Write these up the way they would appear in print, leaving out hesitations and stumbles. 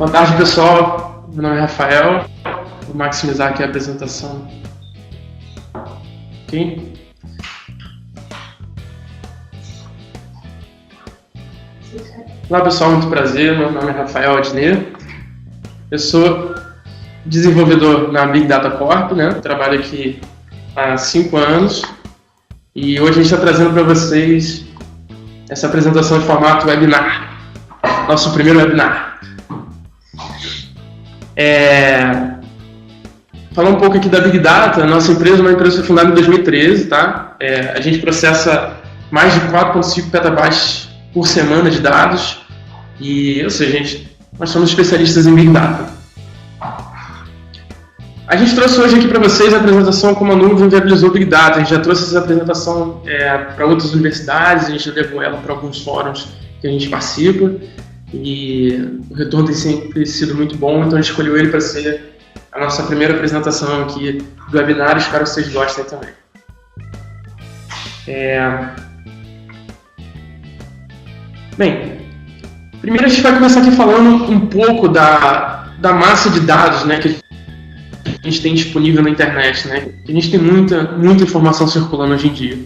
Boa tarde, pessoal. Meu nome é Rafael. Vou maximizar aqui a apresentação. Ok? Olá, pessoal. Muito prazer. Meu nome é Rafael Adnet. Eu sou desenvolvedor na Big Data Corp, né? Trabalho aqui há 5 anos. E hoje a gente está trazendo para vocês essa apresentação de formato webinar. Nosso primeiro webinar. Falar um pouco aqui da Big Data. Nossa empresa é uma empresa que foi fundada em 2013, tá? A gente processa mais de 4,5 petabytes por semana de dados. E, ou seja, nós somos especialistas em Big Data. A gente trouxe hoje aqui para vocês a apresentação como a nuvem viabilizou Big Data. A gente já trouxe essa apresentação para outras universidades, a gente já levou ela para alguns fóruns que a gente participa. E o retorno tem sempre sido muito bom, então a gente escolheu ele para ser a nossa primeira apresentação aqui do webinar. Espero que vocês gostem também. Bem, primeiro a gente vai começar aqui falando um pouco da massa de dados, né, que a gente tem disponível na internet, né? A gente tem muita informação circulando hoje em dia.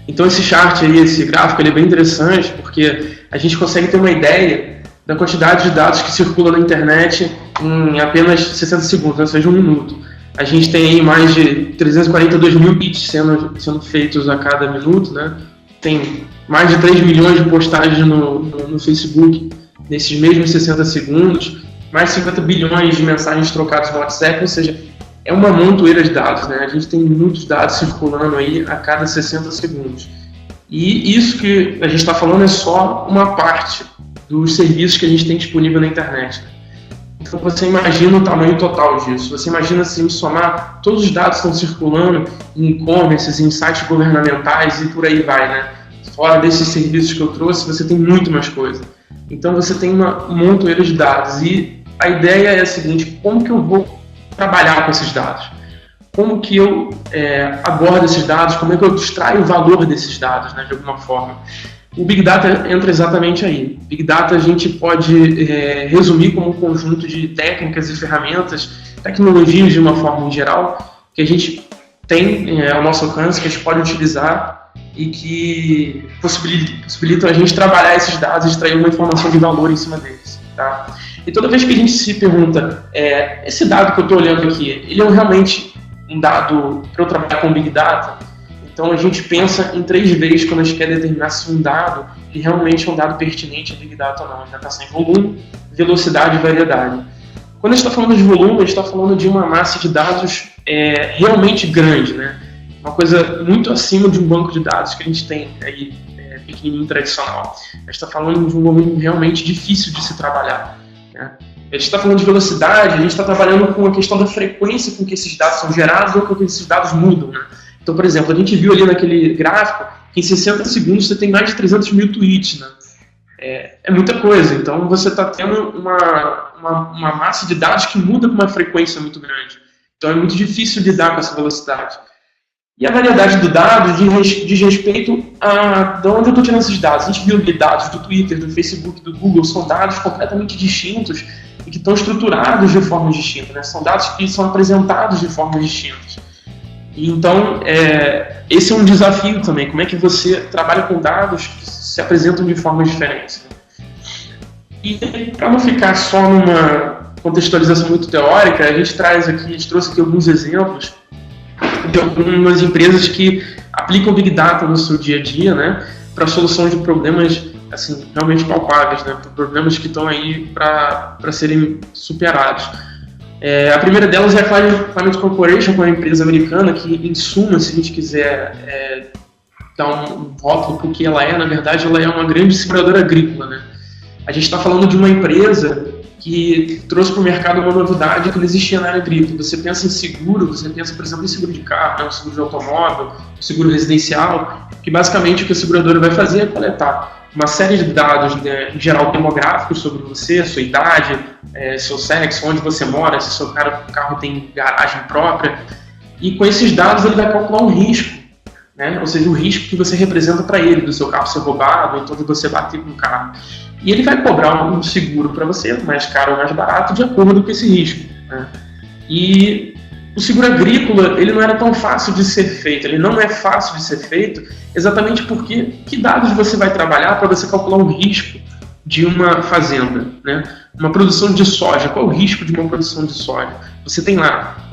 Então esse chart aí, esse gráfico, ele é bem interessante porque a gente consegue ter uma ideia da quantidade de dados que circulam na internet em apenas 60 segundos, ou seja, 1 minuto. A gente tem aí mais de 342 mil bits sendo feitos a cada minuto, né? Tem mais de 3 milhões de postagens no Facebook nesses mesmos 60 segundos, mais 50 bilhões de mensagens trocadas no WhatsApp, ou seja, é uma montoeira de dados, né? A gente tem muitos dados circulando aí a cada 60 segundos. E isso que a gente está falando é só uma parte dos serviços que a gente tem disponível na internet. Então você imagina o tamanho total disso. Você imagina se somar todos os dados que estão circulando em e-commerce, em sites governamentais e por aí vai, né? Fora desses serviços que eu trouxe, você tem muito mais coisa. Então você tem uma montoeira de dados e a ideia é a seguinte: como que eu vou trabalhar com esses dados? Como que eu abordo esses dados? Como é que eu extraio o valor desses dados, né, de alguma forma? O Big Data entra exatamente aí. Big Data a gente pode resumir como um conjunto de técnicas e ferramentas, tecnologias de uma forma em geral, que a gente tem ao nosso alcance, que a gente pode utilizar e que possibilitam a gente trabalhar esses dados e extrair uma informação de valor em cima deles. Tá? E toda vez que a gente se pergunta, esse dado que eu estou olhando aqui, ele é realmente um dado para eu trabalhar com Big Data? Então a gente pensa em 3 vezes quando a gente quer determinar se um dado realmente é um dado pertinente a Big Data ou não. A gente está sem volume, velocidade e variedade. Quando a gente está falando de volume, a gente está falando de uma massa de dados realmente grande, né? Uma coisa muito acima de um banco de dados que a gente tem aí, pequenininho, tradicional. A gente está falando de um volume realmente difícil de se trabalhar, né? A gente está falando de velocidade, a gente está trabalhando com a questão da frequência com que esses dados são gerados ou com que esses dados mudam, né? Então, por exemplo, a gente viu ali naquele gráfico que em 60 segundos você tem mais de 300 mil tweets, né? É muita coisa. Então, você está tendo uma massa de dados que muda com uma frequência muito grande. Então, é muito difícil lidar com essa velocidade. E a variedade do dado diz respeito a de onde eu estou tirando esses dados. A gente viu ali dados do Twitter, do Facebook, do Google, são dados completamente distintos e que estão estruturados de forma distinta, né? São dados que são apresentados de formas distintas. Então, esse é um desafio também. Como é que você trabalha com dados que se apresentam de formas diferentes? E para não ficar só numa contextualização muito teórica, a gente trouxe aqui alguns exemplos de algumas empresas que aplicam Big Data no seu dia a dia, né, para a solução de problemas assim, realmente palpáveis, né, problemas que estão aí para serem superados. A primeira delas é a Climate Corporation, que é uma empresa americana que, em suma, se a gente quiser dar um rótulo para o que ela é, na verdade, ela é uma grande seguradora agrícola, né? A gente está falando de uma empresa que trouxe para o mercado uma novidade que não existia na área agrícola. Você pensa em seguro, você pensa, por exemplo, em seguro de carro, né? Um seguro de automóvel, um seguro residencial, que basicamente o que a seguradora vai fazer é coletar uma série de dados, né, em geral demográficos sobre você, sua idade, seu sexo, onde você mora, se seu carro tem garagem própria, e com esses dados ele vai calcular um risco né? Ou seja, o risco que você representa para ele, do seu carro ser roubado, então de você bater com o carro. E ele vai cobrar um seguro para você, mais caro ou mais barato, de acordo com esse risco, né? E o seguro agrícola, ele não era tão fácil de ser feito, ele não é fácil de ser feito, exatamente porque que dados você vai trabalhar para você calcular o risco de uma fazenda, né? Uma produção de soja, qual é o risco de uma produção de soja? Você tem lá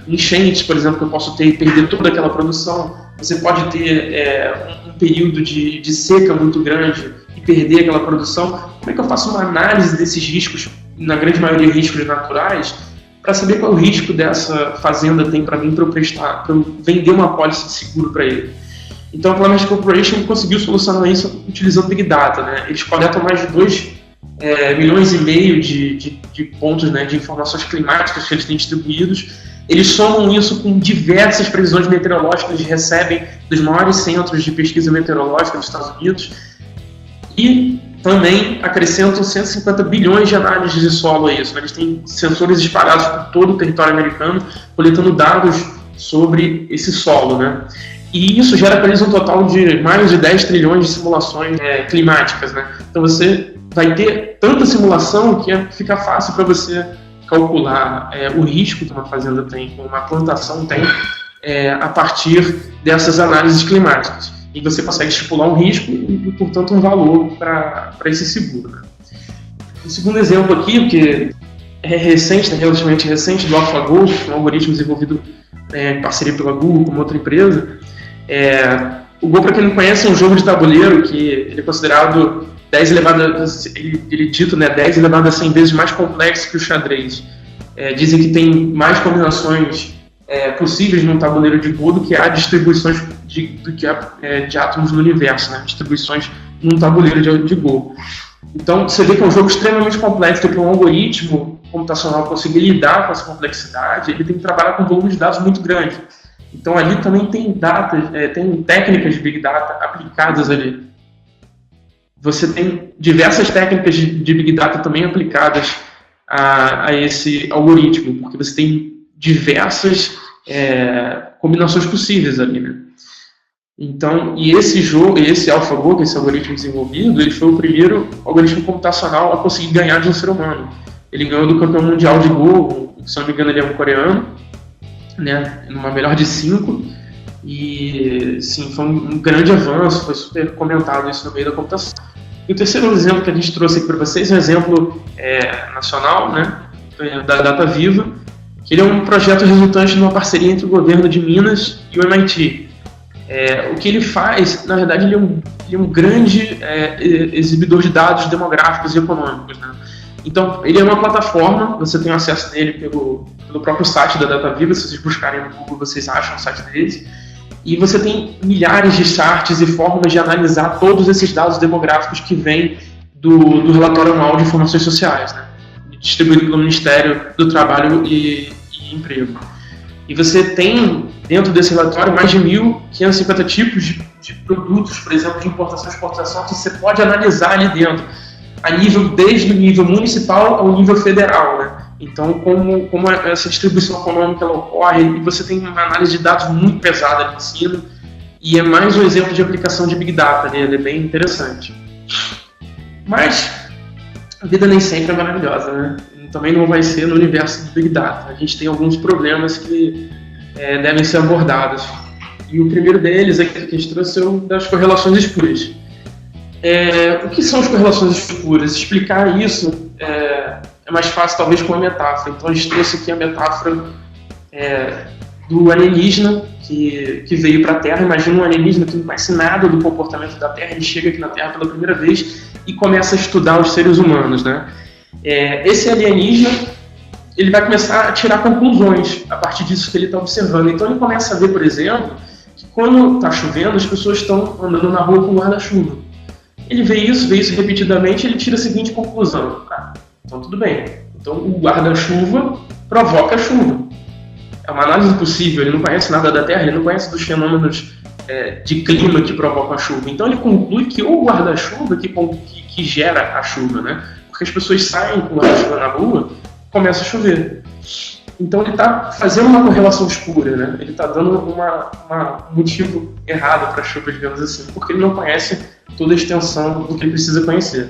enchentes, por exemplo, que eu posso ter e perder toda aquela produção. Você pode ter um período de seca muito grande e perder aquela produção. Como é que eu faço uma análise desses riscos, na grande maioria riscos naturais, para saber qual o risco dessa fazenda tem para mim, para eu vender uma pólice de seguro para ele? Então a Climate Corporation conseguiu solucionar isso utilizando Big Data, né? Eles coletam mais de 2 milhões e meio de pontos, né, de informações climáticas que eles têm distribuídos. Eles somam isso com diversas previsões meteorológicas que eles recebem dos maiores centros de pesquisa meteorológica dos Estados Unidos e também acrescentam 150 bilhões de análises de solo a isso, né? Eles têm sensores espalhados por todo o território americano coletando dados sobre esse solo, né? E isso gera para eles um total de mais de 10 trilhões de simulações climáticas, né? Então você vai ter tanta simulação que fica fácil para você calcular o risco que uma fazenda tem, que uma plantação tem, a partir dessas análises climáticas. E você consegue estipular um risco e, portanto, um valor para esse seguro, né? O segundo exemplo aqui, que é recente, né, relativamente recente, do AlphaGo, um algoritmo desenvolvido em parceria pela Google com outra empresa. O Go, para quem não conhece, é um jogo de tabuleiro que ele é considerado 10 elevado a, ele dito, né, 10 elevado a 100 vezes mais complexo que o xadrez. Dizem que tem mais combinações possíveis num tabuleiro de Go do que há distribuições de átomos no universo, né, distribuições num tabuleiro de Go. Então você vê que é um jogo extremamente complexo, que um algoritmo computacional conseguir lidar com essa complexidade, ele tem que trabalhar com um volume de dados muito grande. Então ali também tem tem técnicas de Big Data aplicadas ali. Você tem diversas técnicas de Big Data também aplicadas a esse algoritmo, porque você tem diversas combinações possíveis ali, né? Então, e esse AlphaGo, esse algoritmo desenvolvido, ele foi o primeiro algoritmo computacional a conseguir ganhar de um ser humano. Ele ganhou do campeão mundial de Go, se não me engano ele é um coreano, né, numa melhor de 5, e sim, foi um grande avanço, foi super comentado isso no meio da computação. E o terceiro exemplo que a gente trouxe aqui para vocês é um exemplo nacional, né, da Data Viva, que ele é um projeto resultante de uma parceria entre o governo de Minas e o MIT. O que ele faz, na verdade, ele é um grande exibidor de dados demográficos e econômicos, né? Então, ele é uma plataforma, você tem acesso nele pelo próprio site da Data Viva, se vocês buscarem no Google, vocês acham o site deles, e você tem milhares de charts e formas de analisar todos esses dados demográficos que vêm do relatório anual de informações sociais, né, distribuído pelo Ministério do Trabalho e Emprego. E você tem, dentro desse relatório, mais de 1.550 tipos de produtos, por exemplo, de importação e exportação, que você pode analisar ali dentro, desde o nível municipal ao nível federal, né? Então, como essa distribuição econômica ela ocorre, e você tem uma análise de dados muito pesada ali em cima, e é mais um exemplo de aplicação de Big Data, né? Ele é bem interessante. Mas a vida nem sempre é maravilhosa, né? Também não vai ser no universo do Big Data. A gente tem alguns problemas que devem ser abordados. E o primeiro deles que a gente trouxe é o das correlações espuras. O que são as correlações espuras? Explicar isso é mais fácil, talvez, com uma metáfora. Então, a gente trouxe aqui a metáfora do alienígena que veio para a Terra. Imagina um alienígena que não conhece nada do comportamento da Terra, ele chega aqui na Terra pela primeira vez e começa a estudar os seres humanos, né? Esse alienígena, ele vai começar a tirar conclusões a partir disso que ele está observando. Então, ele começa a ver, por exemplo, que quando está chovendo, as pessoas estão andando na rua com guarda-chuva. Ele vê isso repetidamente e ele tira a seguinte conclusão. Então tudo bem. Então o guarda-chuva provoca a chuva. É uma análise possível, ele não conhece nada da Terra, ele não conhece dos fenômenos de clima que provocam a chuva. Então ele conclui que o guarda-chuva que gera a chuva, né? Porque as pessoas saem com o guarda-chuva na rua, começa a chover. Então ele está fazendo uma correlação escura, né? Ele está dando um motivo errado para a chuva, digamos assim, porque ele não conhece toda a extensão do que ele precisa conhecer.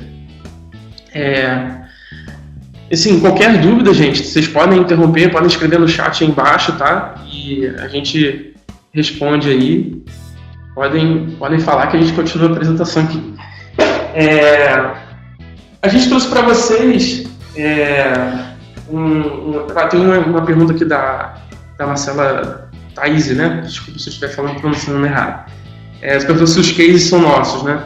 Assim, qualquer dúvida, gente, vocês podem interromper, podem escrever no chat aí embaixo, tá? E a gente responde aí. Podem falar que a gente continua a apresentação aqui. A gente trouxe para vocês tem uma pergunta aqui da Marcela Thaís, né? Desculpa se eu estiver pronunciando errado. Você perguntou se os cases são nossos, né?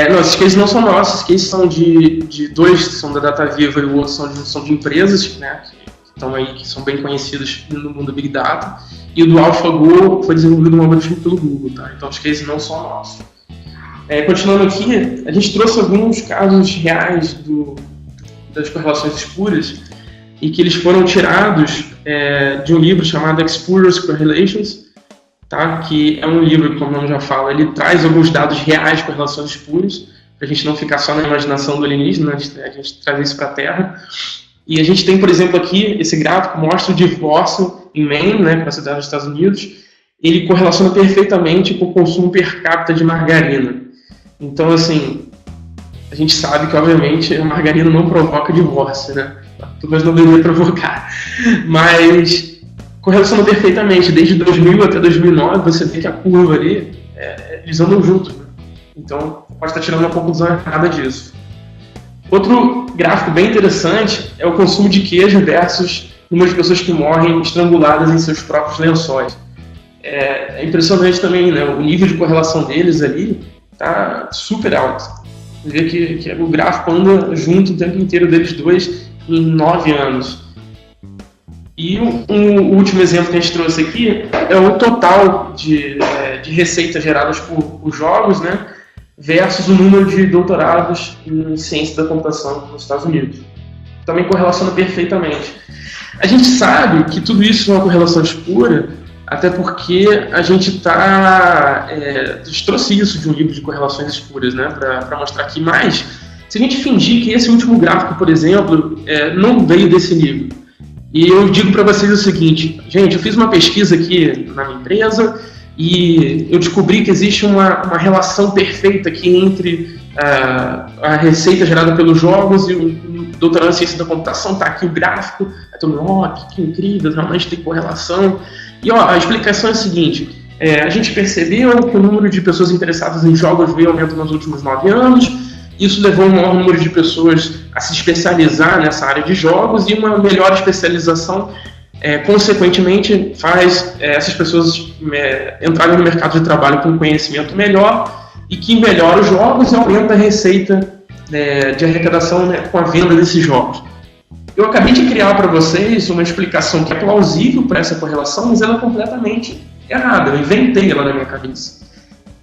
Não, esses cases não são nossos, esses cases são de dois, são da DataViva e o outro são de empresas, né? Que estão aí, que são bem conhecidas no mundo Big Data. E o do AlphaGo foi desenvolvido um algoritmo pelo Google, tá? Então os cases não são nossos. Continuando aqui, a gente trouxe alguns casos reais das correlações escuras e que eles foram tirados de um livro chamado Spurious Correlations, tá? Que é um livro, como o nome já fala, ele traz alguns dados reais com correlações escuras, para a gente não ficar só na imaginação do alienígena, a gente traz isso para a Terra. E a gente tem, por exemplo, aqui, esse gráfico mostra o divórcio em Maine, né, para a cidade dos Estados Unidos, ele correlaciona perfeitamente com o consumo per capita de margarina. Então, assim, a gente sabe que, obviamente, a margarina não provoca divórcio, né? Mas não deveria provocar. Mas correlaciona perfeitamente. Desde 2000 até 2009, você vê que a curva ali, eles andam juntos, né? Então, pode estar tirando uma conclusão errada disso. Outro gráfico bem interessante é o consumo de queijo versus o número de pessoas que morrem estranguladas em seus próprios lençóis. É impressionante também, né? O nível de correlação deles ali está super alto. Você vê que o gráfico anda junto o tempo inteiro deles dois em 9 anos. E o último exemplo que a gente trouxe aqui é o total de receitas geradas por jogos, né, versus o número de doutorados em ciência da computação nos Estados Unidos. Também correlaciona perfeitamente. A gente sabe que tudo isso é uma correlação escura, até porque a gente trouxe isso de um livro de correlações escuras, né, para mostrar aqui. Mas, se a gente fingir que esse último gráfico, por exemplo, não veio desse livro, e eu digo para vocês o seguinte, gente, eu fiz uma pesquisa aqui na minha empresa e eu descobri que existe uma relação perfeita aqui entre a receita gerada pelos jogos e o doutorado em ciência da computação, tá aqui o gráfico, que incrível, realmente tem correlação. E a explicação é a seguinte, a gente percebeu que o número de pessoas interessadas em jogos veio aumentando nos últimos 9 anos, isso levou um maior número de pessoas a se especializar nessa área de jogos e uma melhor especialização, consequentemente, faz essas pessoas entrarem no mercado de trabalho com um conhecimento melhor e que melhora os jogos e aumenta a receita de arrecadação, né, com a venda desses jogos. Eu acabei de criar para vocês uma explicação que é plausível para essa correlação, mas ela é completamente errada, eu inventei ela na minha cabeça.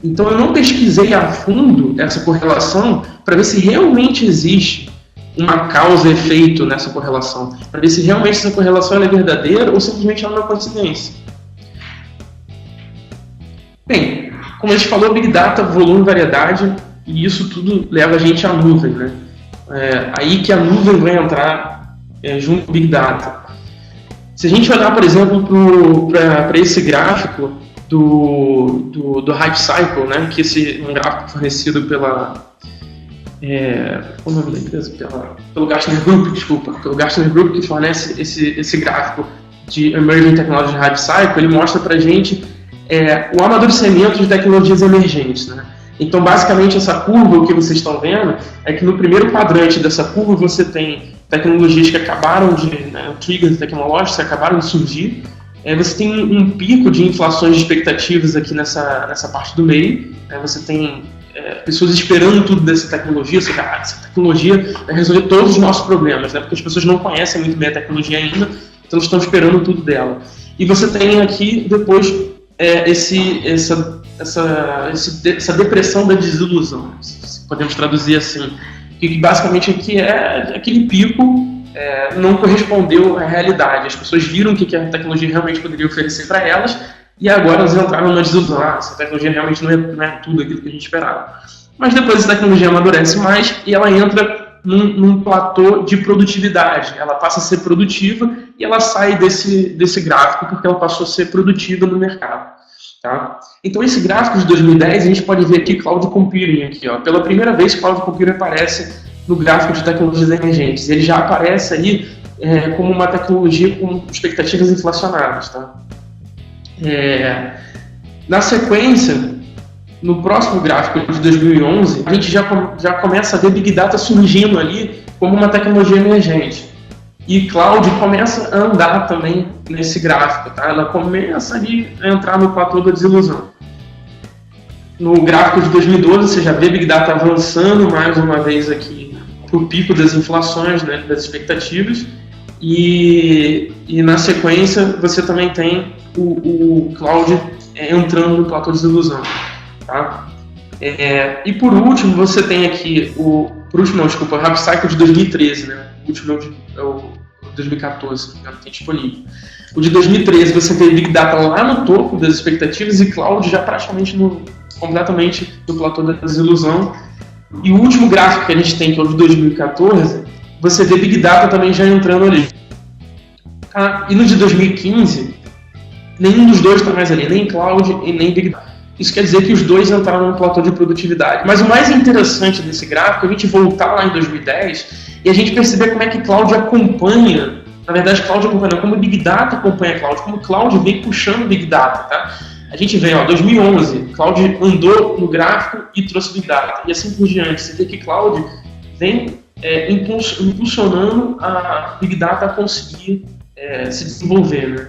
Então eu não pesquisei a fundo essa correlação para ver se realmente existe uma causa e efeito nessa correlação, para ver se realmente essa correlação é verdadeira ou simplesmente é uma coincidência. Bem, como a gente falou, Big Data, volume, variedade, e isso tudo leva a gente à nuvem, né? Aí que a nuvem vai entrar junto com o Big Data. Se a gente olhar, por exemplo, para esse gráfico do Hype Cycle, né, que esse é um gráfico fornecido pela qual o nome da empresa? Pelo Gartner Group, pelo Gartner Group, que fornece esse gráfico de Emerging Technology Hype Cycle, ele mostra pra gente o amadurecimento de tecnologias emergentes, né? Então, basicamente, essa curva, o que vocês estão vendo, é que no primeiro quadrante dessa curva você tem tecnologias que acabaram triggers tecnológicos que acabaram de surgir. Você tem um pico de inflações de expectativas aqui nessa parte do meio. Você tem pessoas esperando tudo dessa tecnologia, ou seja, essa tecnologia vai resolver todos os nossos problemas, né? Porque as pessoas não conhecem muito bem a tecnologia ainda, então estão esperando tudo dela. E você tem aqui, depois, essa depressão da desilusão, se podemos traduzir assim, que basicamente aqui é aquele pico não correspondeu à realidade. As pessoas viram o que a tecnologia realmente poderia oferecer para elas e agora elas entraram numa desilusão. Essa tecnologia realmente não é tudo aquilo que a gente esperava. Mas depois essa tecnologia amadurece mais e ela entra num platô de produtividade. Ela passa a ser produtiva e ela sai desse gráfico porque ela passou a ser produtiva no mercado. Tá? Então, esse gráfico de 2010, a gente pode ver aqui Cloud Computing. Aqui, ó. Pela primeira vez, Cloud Computing aparece no gráfico de tecnologias emergentes. Ele já aparece aí como uma tecnologia com expectativas inflacionadas. Tá? Na sequência, no próximo gráfico de 2011, a gente já começa a ver Big Data surgindo ali como uma tecnologia emergente. E Cloud começa a andar também nesse gráfico, tá? Ela começa ali a entrar no platô da desilusão. No gráfico de 2012, você já vê Big Data avançando mais uma vez aqui para o pico das inflações, né, das expectativas. E na sequência, você também tem o Cloud entrando no platô de desilusão. Tá? E por último, você tem aqui o Hype Cycle de 2013, né? O último é o 2014, que não tem disponível. O de 2013, você tem Big Data lá no topo das expectativas e Cloud já praticamente completamente no platô da desilusão. E o último gráfico que a gente tem, que é o de 2014, você vê Big Data também já entrando ali. Tá? E no de 2015, nenhum dos dois está mais ali, nem Cloud e nem Big Data. Isso quer dizer que os dois entraram no platô de produtividade. Mas o mais interessante desse gráfico é a gente voltar lá em 2010 e a gente perceber como é que Cloud acompanha, na verdade Cloud acompanha, como Big Data acompanha Cloud, como Cloud vem puxando Big Data. Tá? A gente vê, 2011, Cloud andou no gráfico e trouxe Big Data, e assim por diante. Você vê que Cloud vem impulsionando a Big Data a conseguir se desenvolver, né?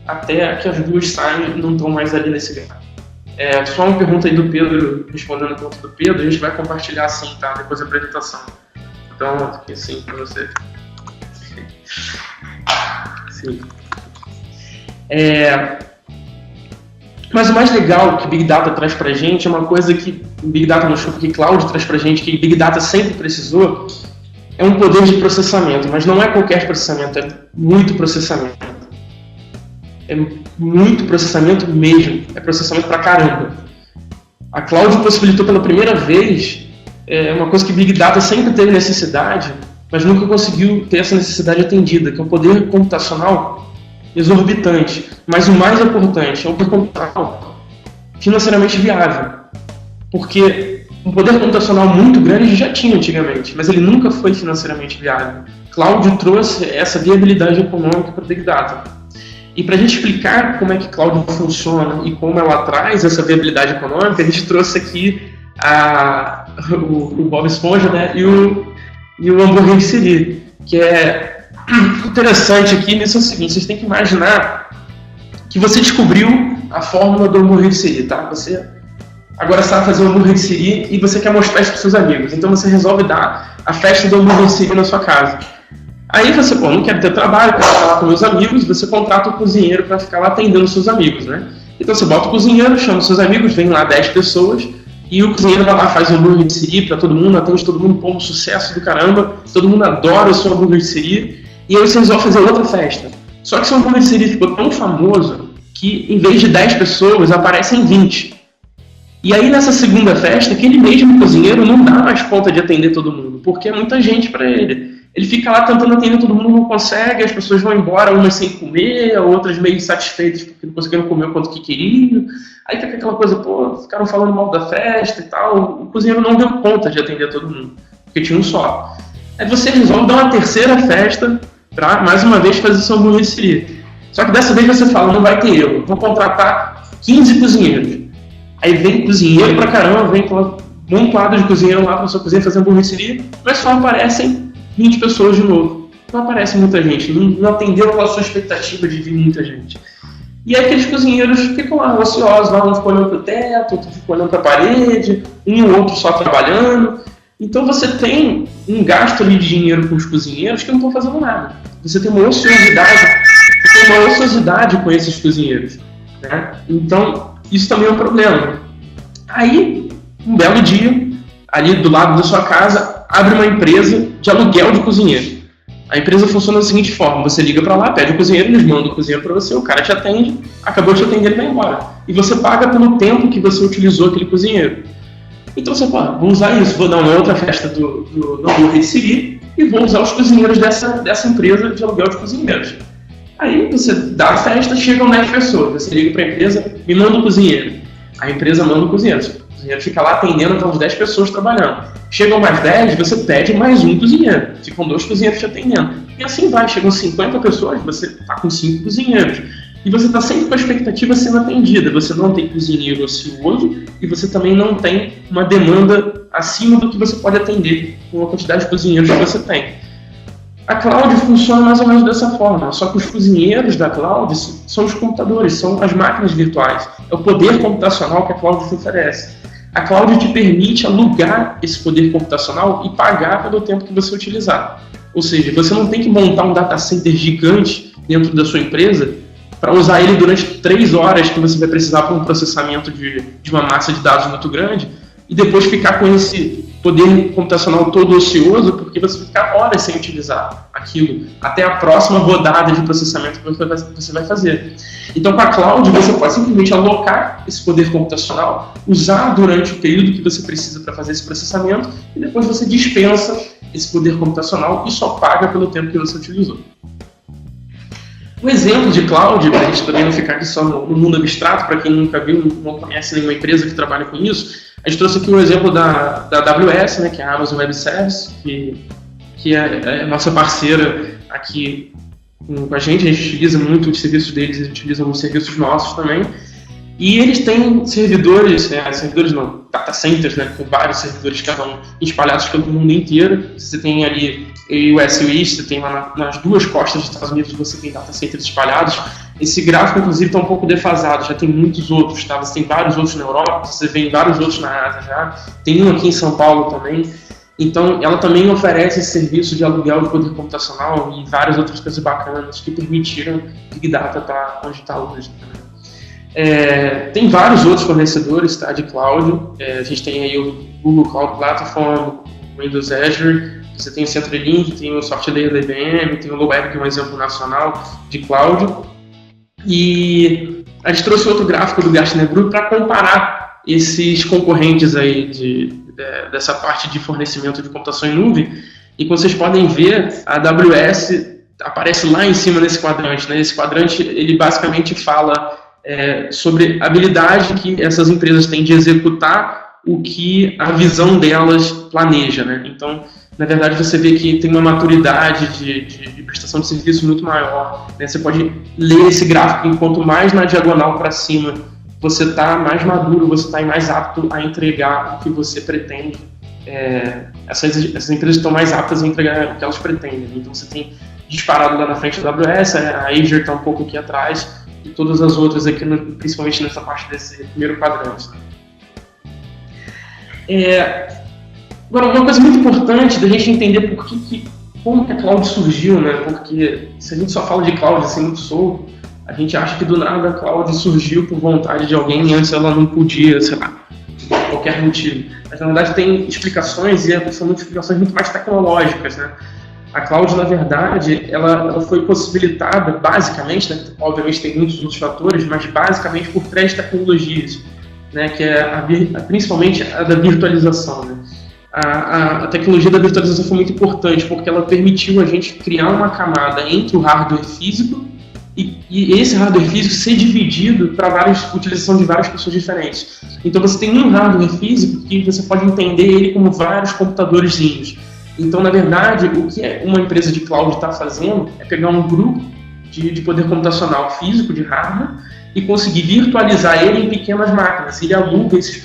Até que as duas saem e não estão mais ali nesse gráfico. Só uma pergunta aí do Pedro, respondendo a pergunta do Pedro, a gente vai compartilhar assim, tá? Depois da apresentação. Então, aqui assim, para você. Sim. Mas o mais legal que Big Data traz pra gente é uma coisa que Big Data no show, que Cloud traz pra gente, que Big Data sempre precisou, é um poder de processamento, mas não é qualquer processamento, é muito processamento. É muito processamento mesmo, é processamento pra caramba. A Cloud possibilitou pela primeira vez uma coisa que Big Data sempre teve necessidade, mas nunca conseguiu ter essa necessidade atendida, que é um poder computacional exorbitante. Mas o mais importante é um poder computacional financeiramente viável. Porque um poder computacional muito grande a gente já tinha antigamente, mas ele nunca foi financeiramente viável. Cloud trouxe essa viabilidade econômica para Big Data. E para a gente explicar como é que Cloud funciona e como ela traz essa viabilidade econômica, a gente trouxe aqui o Bob Esponja, né, e o Hambúrguer Siri, que é interessante aqui nisso é o seguinte: vocês têm que imaginar que você descobriu a fórmula do Hambúrguer Siri, tá? Você agora sabe fazer o Hambúrguer Siri e você quer mostrar isso para seus amigos, então você resolve dar a festa do Hambúrguer Siri na sua casa. Aí você, não quero ter trabalho, quero ficar lá com meus amigos, você contrata o cozinheiro para ficar lá atendendo seus amigos, né? Então você bota o cozinheiro, chama seus amigos, vem lá 10 pessoas, e o cozinheiro vai lá, faz o hambúrguer de Siri para todo mundo, atende todo mundo, um sucesso do caramba, todo mundo adora o seu hambúrguer de Siri, e aí vocês vão fazer outra festa. Só que seu hambúrguer de Siri ficou tão famoso que em vez de 10 pessoas, aparecem 20. E aí nessa segunda festa, aquele mesmo cozinheiro não dá mais conta de atender todo mundo, porque é muita gente para ele. Ele fica lá tentando atender todo mundo, não consegue, as pessoas vão embora, umas sem comer, outras meio insatisfeitas porque não conseguiram comer o quanto que queriam. Aí fica aquela coisa, ficaram falando mal da festa e tal. O cozinheiro não deu conta de atender todo mundo, porque tinha um só. Aí você resolve dar uma terceira festa para, mais uma vez, fazer seu hambúrguer Siri. Só que dessa vez você fala, não vai ter eu, vou contratar 15 cozinheiros. Aí vem cozinheiro pra caramba, vem um quadro de cozinheiro lá pra sua cozinha fazer hambúrguer Siri, mas só aparecem 20 pessoas de novo. Não aparece muita gente, não atendeu a sua expectativa de vir muita gente. E aí aqueles cozinheiros ficam lá ociosos, um fica olhando para o teto, outro fica olhando para a parede, um ou outro só trabalhando. Então você tem um gasto ali de dinheiro com os cozinheiros que não estão fazendo nada. Você tem uma ociosidade com esses cozinheiros, né? Então isso também é um problema. Aí, um belo dia, ali do lado da sua casa, abre uma empresa de aluguel de cozinheiro. A empresa funciona da seguinte forma: você liga para lá, pede o cozinheiro, eles mandam o cozinheiro para você, o cara te atende, acabou de te atender, ele vai embora. E você paga pelo tempo que você utilizou aquele cozinheiro. Então você fala, vou usar isso, vou dar uma outra festa do hambúrguer de Siri e vou usar os cozinheiros dessa empresa de aluguel de cozinheiros. Aí você dá a festa, chegam 10 pessoas, você liga para a empresa, me manda um cozinheiro. A empresa manda um cozinheiro, o cozinheiro fica lá atendendo aquelas 10 pessoas trabalhando. Chegam mais 10, você pede mais um cozinheiro, ficam 2 cozinheiros te atendendo. E assim vai, chegam 50 pessoas, você está com 5 cozinheiros. E você está sempre com a expectativa sendo atendida, você não tem cozinheiro ocioso e você também não tem uma demanda acima do que você pode atender com a quantidade de cozinheiros que você tem. A cloud funciona mais ou menos dessa forma, só que os cozinheiros da cloud são os computadores, são as máquinas virtuais, é o poder computacional que a cloud te oferece. A cloud te permite alugar esse poder computacional e pagar pelo tempo que você utilizar. Ou seja, você não tem que montar um data center gigante dentro da sua empresa para usar ele durante 3 horas que você vai precisar para um processamento de uma massa de dados muito grande e depois ficar com esse poder computacional todo ocioso porque você vai ficar horas sem utilizar aquilo até a próxima rodada de processamento que você vai fazer. Então, com a cloud, você pode simplesmente alocar esse poder computacional, usar durante o período que você precisa para fazer esse processamento e depois você dispensa esse poder computacional e só paga pelo tempo que você utilizou. Um exemplo de cloud, para a gente também não ficar aqui só no mundo abstrato, para quem nunca viu, não conhece nenhuma empresa que trabalha com isso, a gente trouxe aqui o exemplo da AWS, né, que é a Amazon Web Services, que é a nossa parceira aqui com a gente utiliza muito os serviços deles, eles utilizam os serviços nossos também. E eles têm servidores não, data centers, né, com vários servidores, cada um espalhados pelo mundo inteiro. Você tem ali US e East, você tem lá nas 2 costas dos Estados Unidos, você tem data centers espalhados. Esse gráfico, inclusive, está um pouco defasado, já tem muitos outros, tá? Você tem vários outros na Europa, você vê vários outros na Ásia já, tem um aqui em São Paulo também. Então, ela também oferece esse serviço de aluguel de poder computacional e várias outras coisas bacanas que permitiram Big Data estar onde está hoje também. Tem vários outros fornecedores, tá, de cloud. A gente tem aí o Google Cloud Platform, o Windows Azure, você tem o CenturyLink, tem o SoftLayer da IBM, tem o LowWeb, que é um exemplo nacional de cloud. E a gente trouxe outro gráfico do Gartner Group para comparar esses concorrentes aí dessa parte de fornecimento de computação em nuvem. E como vocês podem ver, a AWS aparece lá em cima nesse quadrante, né? Esse quadrante, ele basicamente fala sobre a habilidade que essas empresas têm de executar o que a visão delas planeja, né? Então, na verdade, você vê que tem uma maturidade de prestação de serviço muito maior, né? Você pode ler esse gráfico, e quanto mais na diagonal para cima você está mais maduro, você está mais apto a entregar o que você pretende. Essas empresas estão mais aptas a entregar o que elas pretendem. Então, você tem disparado lá na frente da AWS, a Azure está um pouco aqui atrás, e todas as outras aqui, principalmente nessa parte desse primeiro quadrante. Agora, uma coisa muito importante da gente entender como que a cloud surgiu, né? Porque se a gente só fala de cloud assim muito solto, a gente acha que do nada a cloud surgiu por vontade de alguém e antes ela não podia, sei lá, por qualquer motivo. Mas na verdade tem explicações e são explicações muito mais tecnológicas, né? A cloud, na verdade, ela foi possibilitada basicamente, né? Obviamente tem muitos outros fatores, mas basicamente por 3 tecnologias, né? Que é principalmente a da virtualização, né? A tecnologia da virtualização foi muito importante porque ela permitiu a gente criar uma camada entre o hardware físico e esse hardware físico ser dividido para utilização de várias pessoas diferentes. Então você tem um hardware físico que você pode entender ele como vários computadorzinhos. Então, na verdade, o que uma empresa de cloud está fazendo é pegar um grupo de poder computacional físico, de hardware, e conseguir virtualizar ele em pequenas máquinas. Ele aluga essas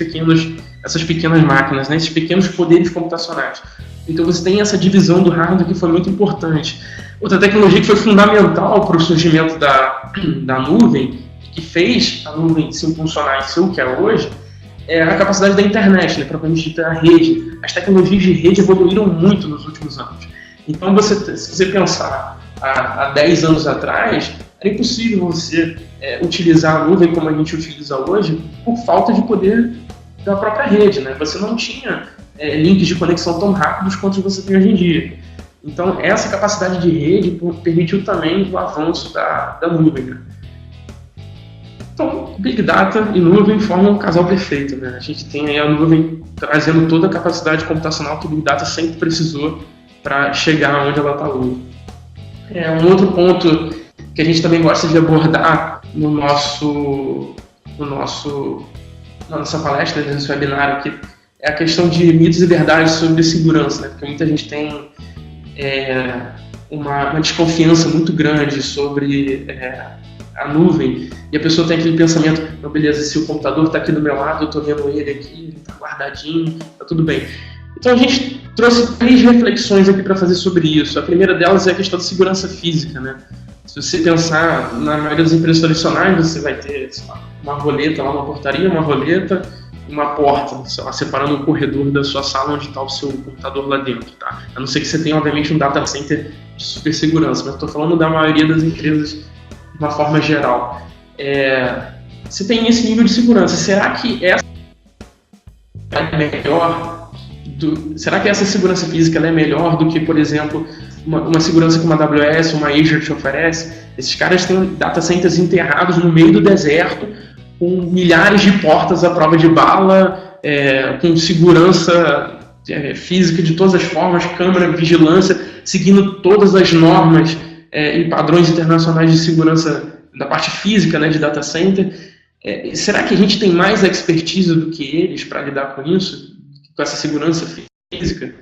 pequenas máquinas, né, esses pequenos poderes computacionais. Então você tem essa divisão do hardware que foi muito importante. Outra tecnologia que foi fundamental para o surgimento da nuvem, que fez a nuvem se impulsionar e ser o que é hoje, é a capacidade da internet, né, propriamente dita a rede. As tecnologias de rede evoluíram muito nos últimos anos. Então, se você pensar há 10 anos atrás, era impossível você utilizar a nuvem como a gente utiliza hoje por falta de poder da própria rede, né? Você não tinha links de conexão tão rápidos quanto você tem hoje em dia. Então, essa capacidade de rede permitiu também o avanço da nuvem, né? Então, Big Data e nuvem formam um casal perfeito, né? A gente tem aí a nuvem trazendo toda a capacidade computacional que o Big Data sempre precisou para chegar onde ela está hoje. Um outro ponto que a gente também gosta de abordar na nossa palestra, nesse webinar aqui, é a questão de mitos e verdades sobre segurança, né? Porque muita gente tem uma desconfiança muito grande sobre a nuvem, e a pessoa tem aquele pensamento, não, beleza, se o computador está aqui do meu lado, eu estou vendo ele aqui, ele está guardadinho, está tudo bem. Então a gente trouxe 3 reflexões aqui para fazer sobre isso. A primeira delas é a questão de segurança física, né? Se você pensar na maioria das empresas tradicionais, você vai ter, sei lá, uma roleta lá, uma portaria, uma roleta, uma porta, sei lá, separando o corredor da sua sala onde está o seu computador lá dentro, tá? A não ser que você tenha, obviamente, um data center de super segurança, mas estou falando da maioria das empresas de uma forma geral. Você tem esse nível de segurança. Será que essa é melhor? Será que essa segurança física ela é melhor do que, por exemplo, uma segurança que uma AWS, uma Azure te oferece? Esses caras têm data centers enterrados no meio do deserto, com milhares de portas à prova de bala, com segurança física de todas as formas, câmera, vigilância, seguindo todas as normas e padrões internacionais de segurança da parte física, né, de data center. Será que a gente tem mais expertise do que eles para lidar com isso, com essa segurança física?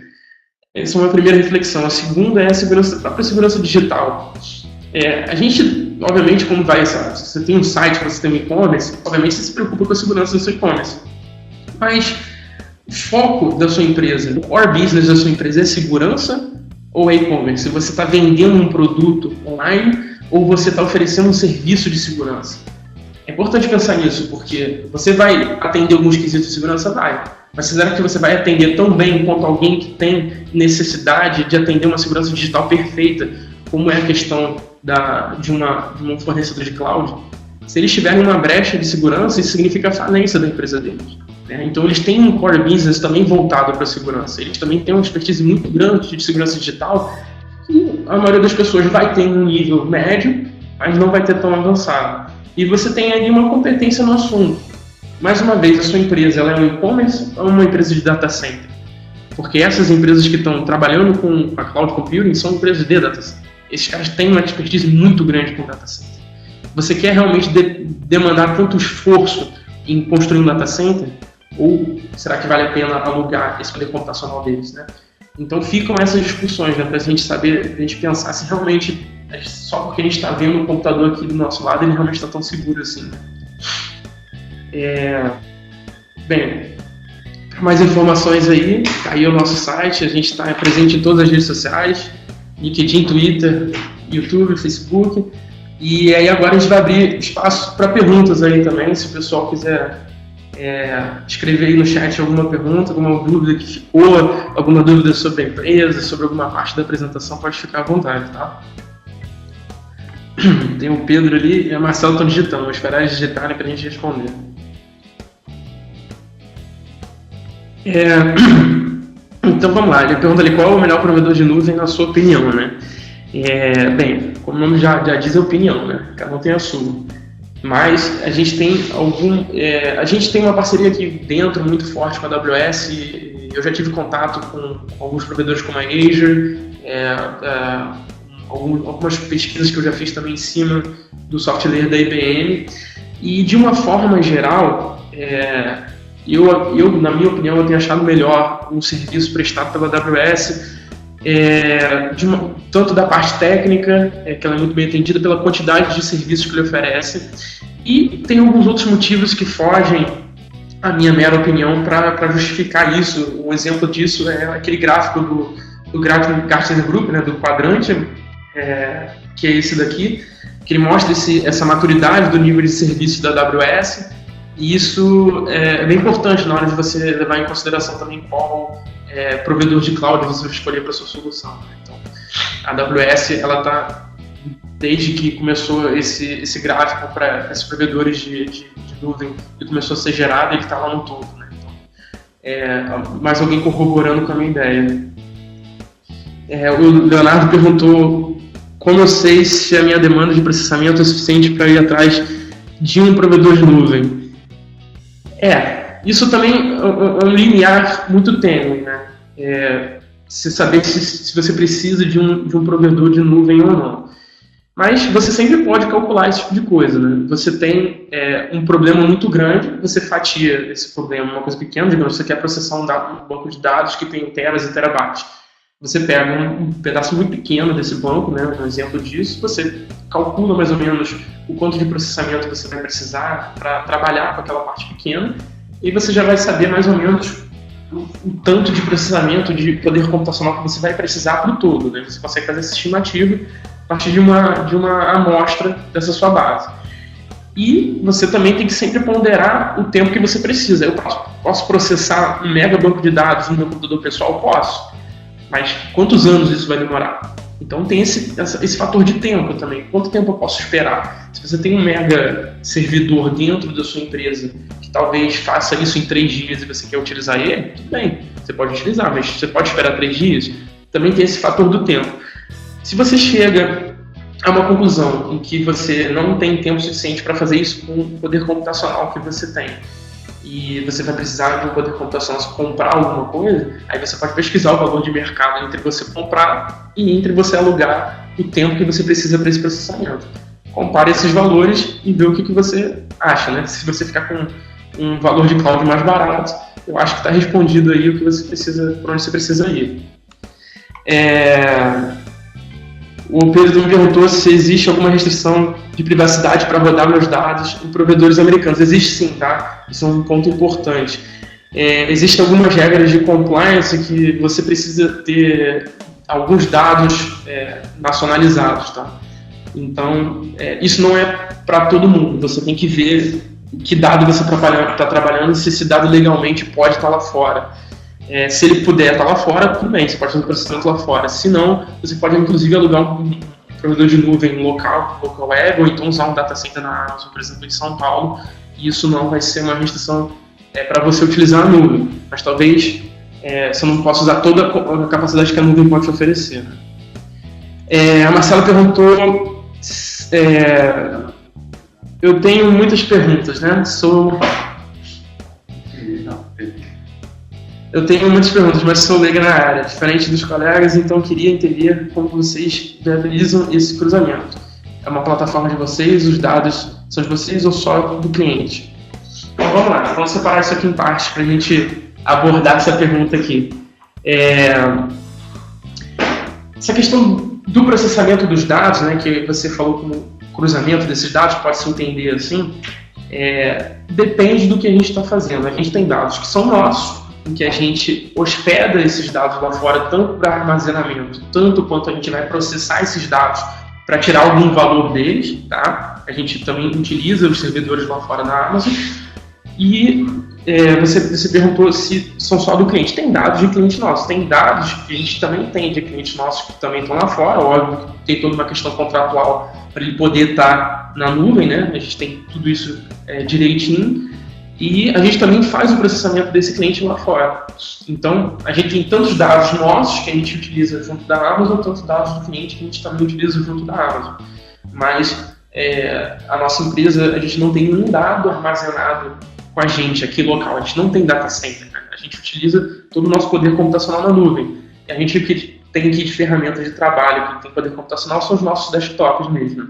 Essa é uma primeira reflexão. A segunda é a própria segurança digital. A gente, obviamente, como se você tem um site, você tem um e-commerce, obviamente você se preocupa com a segurança do seu e-commerce. Mas o foco da sua empresa, o core business da sua empresa é segurança ou é e-commerce? Você está vendendo um produto online ou você está oferecendo um serviço de segurança? É importante pensar nisso, porque você vai atender alguns quesitos de segurança? Vai. Mas será que você vai atender tão bem quanto alguém que tem necessidade de atender uma segurança digital perfeita, como é a questão de um fornecedor de cloud? Se eles tiverem uma brecha de segurança, isso significa a falência da empresa deles, né? Então eles têm um core business também voltado para a segurança. Eles também têm uma expertise muito grande de segurança digital, que a maioria das pessoas vai ter um nível médio, mas não vai ter tão avançado. E você tem ali uma competência no assunto. Mais uma vez, a sua empresa ela é um e-commerce ou uma empresa de data center? Porque essas empresas que estão trabalhando com a cloud computing são empresas de data center. Esses caras têm uma expertise muito grande com data center. Você quer realmente demandar tanto esforço em construir um data center? Ou será que vale a pena alugar esse poder computacional deles, né? Então ficam essas discussões, né, para a gente saber, a gente pensar se realmente, só porque a gente está vendo o computador aqui do nosso lado, ele realmente está tão seguro assim. Bem, para mais informações aí, tá aí o nosso site, a gente está presente em todas as redes sociais, LinkedIn, Twitter, YouTube, Facebook, e aí agora a gente vai abrir espaço para perguntas aí também, se o pessoal quiser escrever aí no chat alguma pergunta, alguma dúvida que ficou, alguma dúvida sobre a empresa, sobre alguma parte da apresentação, pode ficar à vontade, tá? Tem o Pedro ali e a Marcela estão digitando, vou esperar eles digitarem para a gente responder. Então vamos lá, ele pergunta ali qual é o melhor provedor de nuvem na sua opinião, né? Bem, como o nome já diz, é opinião, né? Cada um tem a sua. Mas a gente tem uma parceria aqui dentro muito forte com a AWS. E eu já tive contato com alguns provedores como a Azure, algumas pesquisas que eu já fiz também em cima do software da IBM. E de uma forma geral, eu, na minha opinião, eu tenho achado melhor um serviço prestado pela AWS, tanto da parte técnica, que ela é muito bem atendida, pela quantidade de serviços que ele oferece, e tem alguns outros motivos que fogem à minha mera opinião para justificar isso. Um exemplo disso é aquele gráfico do Gartner Group, né, do quadrante, que é esse daqui, que ele mostra essa maturidade do nível de serviço da AWS, e isso é bem importante na hora de você levar em consideração também qual provedor de cloud você vai escolher para sua solução. Então, a AWS, ela está, desde que começou esse gráfico para esses provedores de nuvem e começou a ser gerado, ele está lá no topo, né? Então, mais alguém corroborando com a minha ideia. O Leonardo perguntou como eu sei se a minha demanda de processamento é suficiente para ir atrás de um provedor de nuvem? Isso também é um limiar muito tênue, né? Você saber se você precisa de um provedor de nuvem ou não. Mas você sempre pode calcular esse tipo de coisa, né? Você tem um problema muito grande, você fatia esse problema em uma coisa pequena, digamos, você quer processar um banco de dados que tem teras e terabytes. Você pega um pedaço muito pequeno desse banco, né, um exemplo disso, você calcula mais ou menos o quanto de processamento você vai precisar para trabalhar com aquela parte pequena, e você já vai saber mais ou menos o tanto de processamento, de poder computacional que você vai precisar para o todo, né? Você consegue fazer essa estimativa a partir de uma amostra dessa sua base. E você também tem que sempre ponderar o tempo que você precisa. Eu posso processar um mega banco de dados no meu computador pessoal? Posso. Mas quantos anos isso vai demorar? Então tem esse fator de tempo também. Quanto tempo eu posso esperar? Se você tem um mega servidor dentro da sua empresa que talvez faça isso em 3 dias e você quer utilizar ele, tudo bem, você pode utilizar, mas você pode esperar 3 dias? Também tem esse fator do tempo. Se você chega a uma conclusão em que você não tem tempo suficiente para fazer isso com o poder computacional que você tem, e você vai precisar de um poder computacional se comprar alguma coisa, aí você pode pesquisar o valor de mercado entre você comprar e entre você alugar o tempo que você precisa para esse processamento. Compare esses valores e vê o que você acha, né? Se você ficar com um valor de cloud mais barato, eu acho que está respondido aí o que você precisa, por onde você precisa ir. O Pedro me perguntou se existe alguma restrição de privacidade para rodar meus dados em provedores americanos. Existe sim, tá? Isso é um ponto importante. Existem algumas regras de compliance que você precisa ter alguns dados nacionalizados, tá? Então, isso não é para todo mundo. Você tem que ver que dado você está trabalhando, se esse dado legalmente pode estar lá fora. Se ele puder estar lá fora, tudo bem, você pode fazer o processamento lá fora. Se não, você pode inclusive alugar um provedor de nuvem local web, ou então usar um data center na Amazon, por exemplo, em São Paulo, e isso não vai ser uma restrição para você utilizar a nuvem, mas talvez você não possa usar toda a capacidade que a nuvem pode te oferecer. A Marcela perguntou, eu tenho muitas perguntas, né? Eu tenho muitas perguntas, mas sou leiga na área, diferente dos colegas, então queria entender como vocês viabilizam esse cruzamento. É uma plataforma de vocês, os dados são de vocês ou só do cliente? Então vamos lá, vamos separar isso aqui em partes para a gente abordar essa pergunta aqui. Essa questão do processamento dos dados, né, que você falou como cruzamento desses dados, pode se entender assim, depende do que a gente está fazendo. A gente tem dados que são nossos, em que a gente hospeda esses dados lá fora, tanto para armazenamento, tanto quanto a gente vai processar esses dados para tirar algum valor deles, tá? A gente também utiliza os servidores lá fora na Amazon. E você perguntou se são só do cliente. Tem dados de cliente nosso, tem dados que a gente também tem de clientes nossos que também estão lá fora, óbvio que tem toda uma questão contratual para ele poder estar na nuvem, né? A gente tem tudo isso direitinho. E a gente também faz o processamento desse cliente lá fora. Então, a gente tem tantos dados nossos que a gente utiliza junto da Amazon, tantos dados do cliente que a gente também utiliza junto da Amazon. Mas a nossa empresa, a gente não tem nenhum dado armazenado com a gente aqui local. A gente não tem data center, né? A gente utiliza todo o nosso poder computacional na nuvem. E a gente tem aqui de ferramentas de trabalho que tem poder computacional são os nossos desktops mesmo.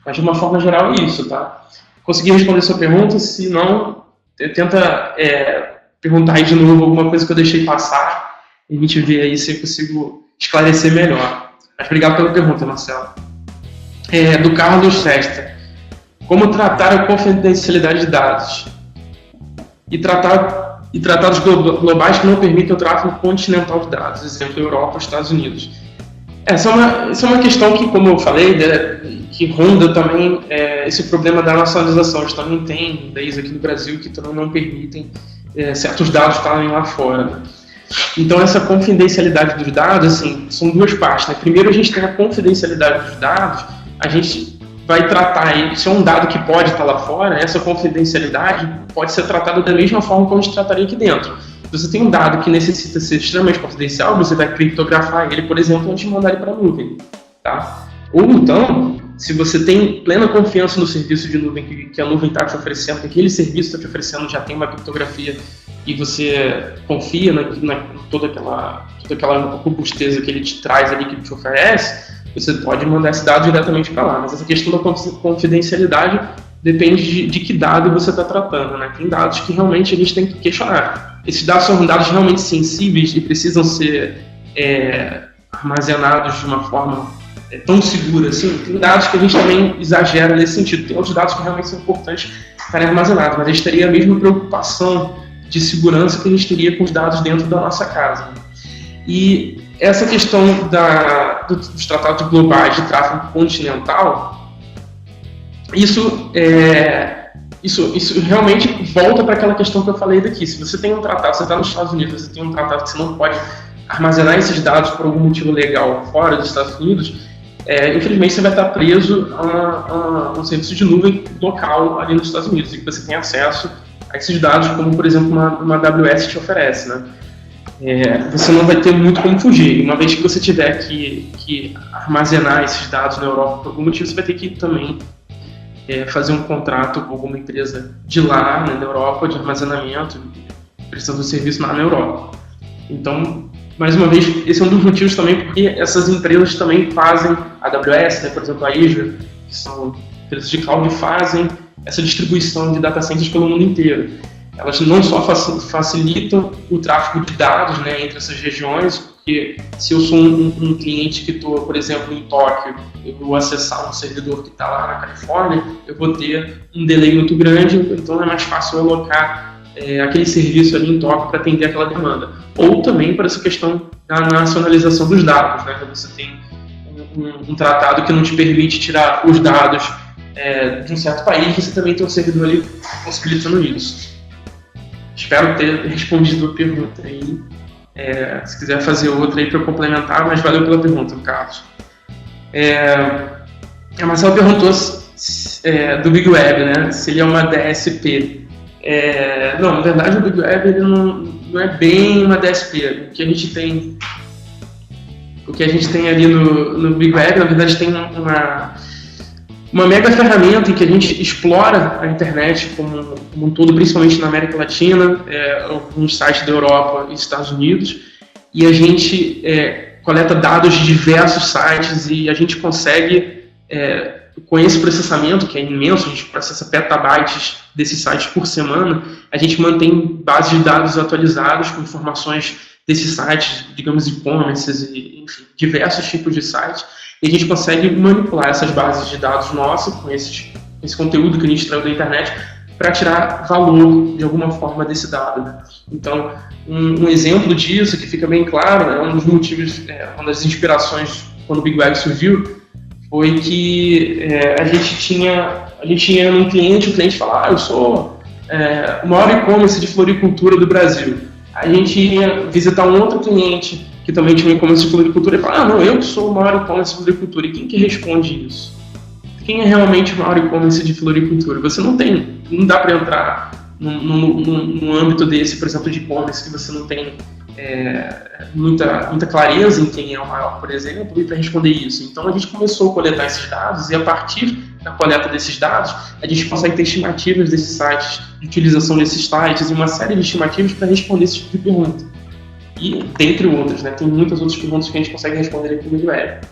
Mas de uma forma geral é isso, tá? Consegui responder a sua pergunta? Se não, tenta perguntar aí de novo alguma coisa que eu deixei passar e a gente vê aí se eu consigo esclarecer melhor. Mas obrigado pela pergunta, Marcelo. Do Carlos Festa. Como tratar a confidencialidade de dados? E tratados globais que não permitem o tráfego continental de dados, exemplo, Europa, Estados Unidos. Essa é uma questão que, como eu falei, que ronda também esse problema da nacionalização. A gente também tem leis aqui no Brasil que também não permitem certos dados estarem lá fora, né? Então, essa confidencialidade dos dados, assim, são duas partes, né? Primeiro, a gente tem a confidencialidade dos dados, a gente vai tratar ele, se é um dado que pode estar lá fora, essa confidencialidade pode ser tratada da mesma forma como a gente trataria aqui dentro. Se você tem um dado que necessita ser extremamente confidencial, você vai criptografar ele, por exemplo, antes de mandar ele para a nuvem, tá? Ou então, se você tem plena confiança no serviço de nuvem que a nuvem está te oferecendo, que aquele serviço está te oferecendo já tem uma criptografia e você confia toda aquela robustez que ele te traz ali, que ele te oferece, você pode mandar esse dado diretamente para lá. Mas essa questão da confidencialidade depende de que dado você está tratando, né? Tem dados que realmente a gente tem que questionar. Esses dados são dados realmente sensíveis e precisam ser armazenados de uma forma tão segura assim. Tem dados que a gente também exagera nesse sentido. Tem outros dados que realmente são importantes estarem armazenados, mas a gente teria a mesma preocupação de segurança que a gente teria com os dados dentro da nossa casa. E essa questão dos tratados globais de tráfego continental, isso realmente volta para aquela questão que eu falei daqui. Se você tem um tratado, você está nos Estados Unidos, você tem um tratado que você não pode armazenar esses dados por algum motivo legal fora dos Estados Unidos, infelizmente você vai estar preso a um serviço de nuvem local ali nos Estados Unidos, e que você tem acesso a esses dados, como por exemplo uma AWS te oferece, né? Você não vai ter muito como fugir. Uma vez que você tiver que armazenar esses dados na Europa por algum motivo, você vai ter que também fazer um contrato com alguma empresa de lá, né, na Europa, de armazenamento, prestando um serviço lá na Europa. Então, mais uma vez, esse é um dos motivos também porque essas empresas também fazem, a AWS, né, por exemplo, a Azure, que são empresas de cloud, fazem essa distribuição de data centers pelo mundo inteiro. Elas não só facilitam o tráfego de dados, né, entre essas regiões, porque se eu sou um cliente que estou, por exemplo, em Tóquio, eu vou acessar um servidor que está lá na Califórnia, eu vou ter um delay muito grande, então é mais fácil eu alocar aquele serviço ali em Tóquio para atender aquela demanda. Ou também para essa questão da nacionalização dos dados, né? Você tem um tratado que não te permite tirar os dados de um certo país, você também tem um servidor ali possibilitando isso. Espero ter respondido a pergunta aí. Se quiser fazer outra aí para eu complementar, mas valeu pela pergunta, Carlos. A Marcela perguntou do Big Web, né? Se ele é uma DSP. Não, na verdade o Big Web ele não é bem uma DSP. O que a gente tem ali no Big Web, na verdade, tem uma mega ferramenta em que a gente explora a internet como um todo, principalmente na América Latina, alguns sites da Europa e Estados Unidos, e a gente coleta dados de diversos sites e a gente consegue, com esse processamento, que é imenso, a gente processa petabytes desses sites por semana, a gente mantém bases de dados atualizadas com informações desses sites, digamos, e-commerces e, enfim, diversos tipos de sites, e a gente consegue manipular essas bases de dados nossas com esse conteúdo que a gente extraiu da internet para tirar valor de alguma forma desse dado, né? Então, um exemplo disso que fica bem claro, né, um dos motivos, uma das inspirações quando o Big Web surgiu, foi que a gente tinha um cliente, o cliente falava, eu sou o maior e-commerce de floricultura do Brasil. A gente ia visitar um outro cliente que também tinha um e-commerce de floricultura e falava, não, eu sou o maior e-commerce de floricultura. E quem que responde isso? Quem é realmente o maior e-commerce de floricultura? Você não dá para entrar num âmbito desse, por exemplo, de e-commerce, que você não tem muita clareza em quem é o maior, por exemplo, e para responder isso. Então a gente começou a coletar esses dados e a partir da coleta desses dados, a gente consegue ter estimativas desses sites, de utilização desses sites e uma série de estimativas para responder esse tipo de pergunta. E, dentre outras, né? Tem muitas outras perguntas que a gente consegue responder aqui no Big Web.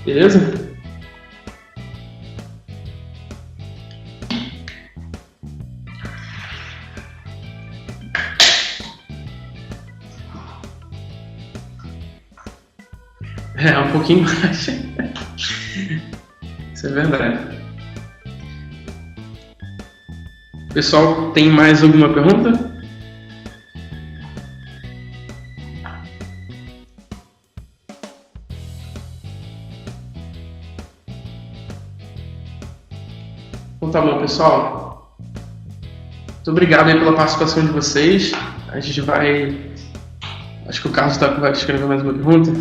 Beleza? Um pouquinho mais. Isso é verdade. Pessoal, tem mais alguma pergunta? Então tá bom, pessoal. Muito obrigado aí pela participação de vocês. A gente vai... Acho que o Carlos vai escrever mais uma pergunta.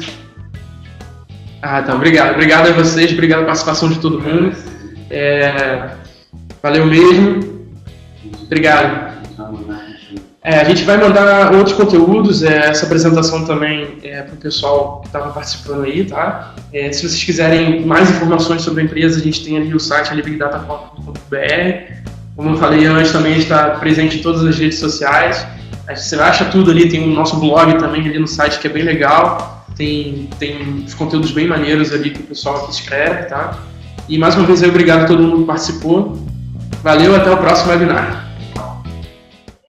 Então, obrigado. Obrigado a vocês, obrigado a participação de todo mundo. Valeu mesmo. Obrigado. A gente vai mandar outros conteúdos, essa apresentação também para o pessoal que estava participando aí, tá? Se vocês quiserem mais informações sobre a empresa, a gente tem ali o site bigdata.com.br. Como eu falei antes, também está presente em todas as redes sociais. Você acha tudo ali, tem o nosso blog também ali no site, que é bem legal. Tem os conteúdos bem maneiros ali que o pessoal aqui escreve, tá? E mais uma vez, obrigado a todo mundo que participou. Valeu, até o próximo webinar.